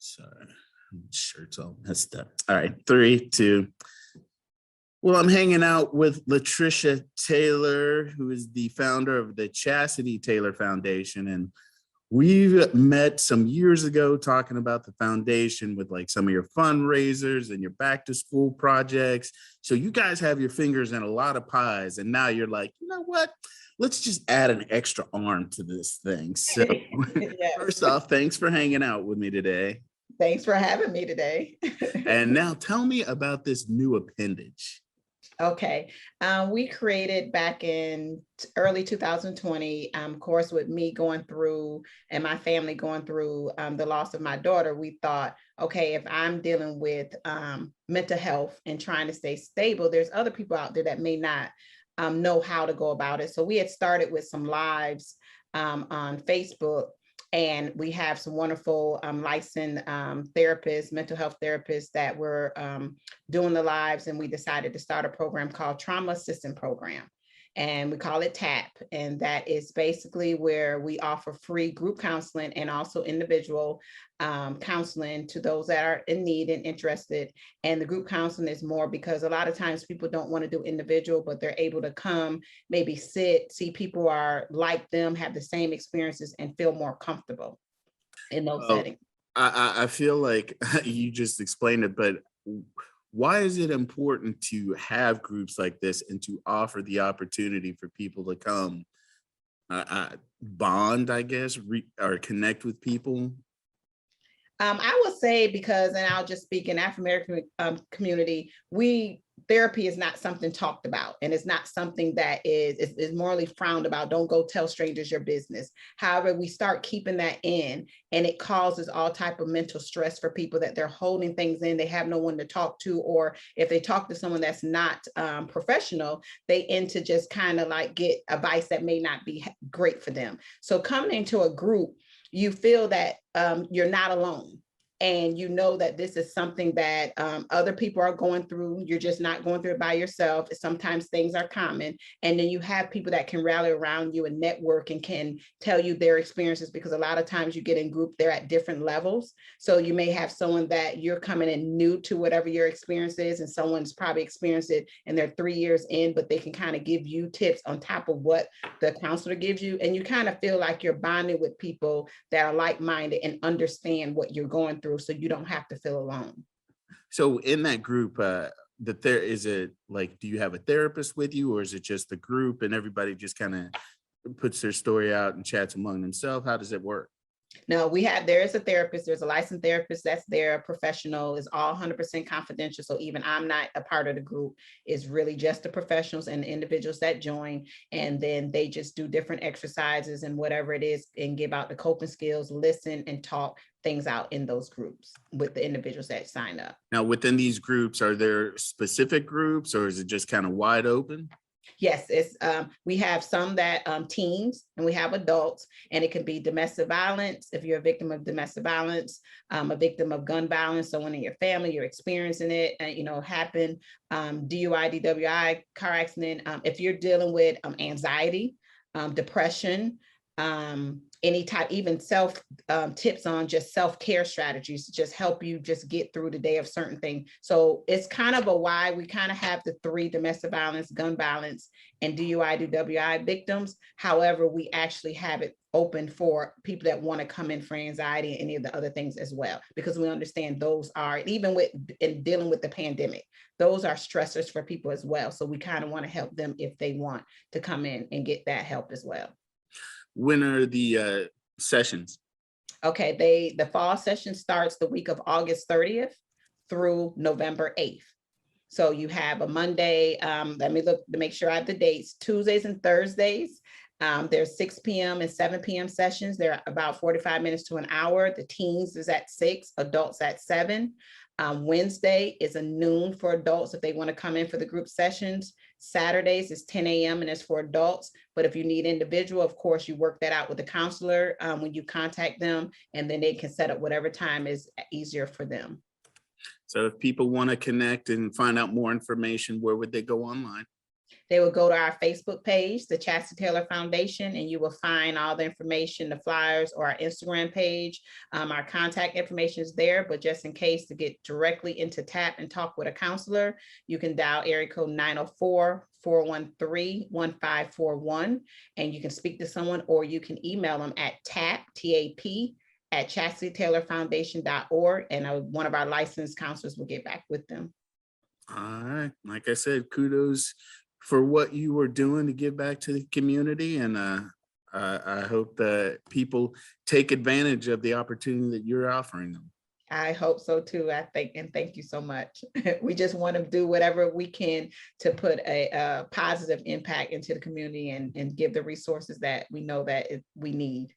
Sorry, shirt's all messed up. All right, three, two. Well, I'm hanging out with Latricia Taylor, who is the founder of the Chastity Taylor Foundation. And we've met some years ago talking about the foundation with like some of your fundraisers and your back to school projects. So you guys have your fingers in a lot of pies. And now you're like, you know what? Let's just add an extra arm to this thing. So Yes. first off, thanks for hanging out with me today. Thanks for having me today. And now tell me about this new appendage. Okay. We created back in early 2020, of course, with me going through and my family going through the loss of my daughter, we thought, okay, if I'm dealing with mental health and trying to stay stable, there's other people out there that may not know how to go about it. So we had started with some lives on Facebook. And we have some wonderful licensed therapists, mental health therapists that were doing the lives. And we decided to start a program called Trauma Assistance Program. And we call it TAP. And that is basically where we offer free group counseling and also individual counseling to those that are in need and interested. And the group counseling is more because a lot of times people don't want to do individual, but they're able to come, maybe sit, see people who are like them, have the same experiences and feel more comfortable in those settings. I feel like you just explained it, but why is it important to have groups like this and to offer the opportunity for people to come bond, I guess, or connect with people? I would say because, and I'll just speak in African American community, therapy is not something talked about, and it's not something that is morally frowned about. Don't go tell strangers your business. However, we start keeping that in, and it causes all type of mental stress for people that they're holding things in. They have no one to talk to, or if they talk to someone that's not professional, they end to just kind of like get advice that may not be great for them. So coming into a group, you feel that you're not alone. And you know that this is something that other people are going through. You're just not going through it by yourself. Sometimes things are common. And then you have people that can rally around you and network and can tell you their experiences, because a lot of times you get in group, they're at different levels. So you may have someone that you're coming in new to whatever your experience is, and someone's probably experienced it and they're 3 years in, but they can kind of give you tips on top of what the counselor gives you. And you kind of feel like you're bonding with people that are like-minded and understand what you're going through, so you don't have to feel alone. So in that group, is it like, do you have a therapist with you, or is it just the group and everybody just kind of puts their story out and chats among themselves? How does it work? No, there is a therapist. There's a licensed therapist that's there, professional, is all 100% confidential. So even I'm not a part of the group. It's really just the professionals and the individuals that join. And then they just do different exercises and whatever it is and give out the coping skills, listen and talk things out in those groups with the individuals that sign up. Now, within these groups, are there specific groups, or is it just kind of wide open? Yes, it's we have some that teens, and we have adults, and it can be domestic violence. If you're a victim of domestic violence, a victim of gun violence, someone in your family, you're experiencing it, and happen, DUI, DWI, car accident. If you're dealing with anxiety, depression, any type, even self tips on just self-care strategies to just help you just get through the day of certain things. So it's kind of a why we kind of have the 3: domestic violence, gun violence, and DUI, DWI victims. However, we actually have it open for people that want to come in for anxiety and any of the other things as well, because we understand those are, even in dealing with the pandemic, those are stressors for people as well. So we kind of want to help them if they want to come in and get that help as well. When are the sessions? Okay, the fall session starts the week of August 30th through November 8th. So you have a Monday, let me look to make sure I have the dates, Tuesdays and Thursdays. There's 6 p.m. and 7 p.m. sessions. They're about 45 minutes to an hour. The teens is at 6, adults at 7. Wednesday is a noon for adults if they want to come in for the group sessions. Saturdays is 10 a.m. and it's for adults. But if you need individual, of course, you work that out with the counselor when you contact them, and then they can set up whatever time is easier for them. So if people want to connect and find out more information, where would they go online? They will go to our Facebook page, the Chastity Taylor Foundation, and you will find all the information, the flyers, or our Instagram page. Our contact information is there, but just in case, to get directly into TAP and talk with a counselor, you can dial area code 904-413-1541, and you can speak to someone, or you can email them at TAP@chastitytaylorfoundation.org, and one of our licensed counselors will get back with them. All right. Like I said, kudos for what you were doing to give back to the community. And I hope that people take advantage of the opportunity that you're offering them. I hope so too. I think, and thank you so much. We just want to do whatever we can to put a positive impact into the community and give the resources that we know that we need.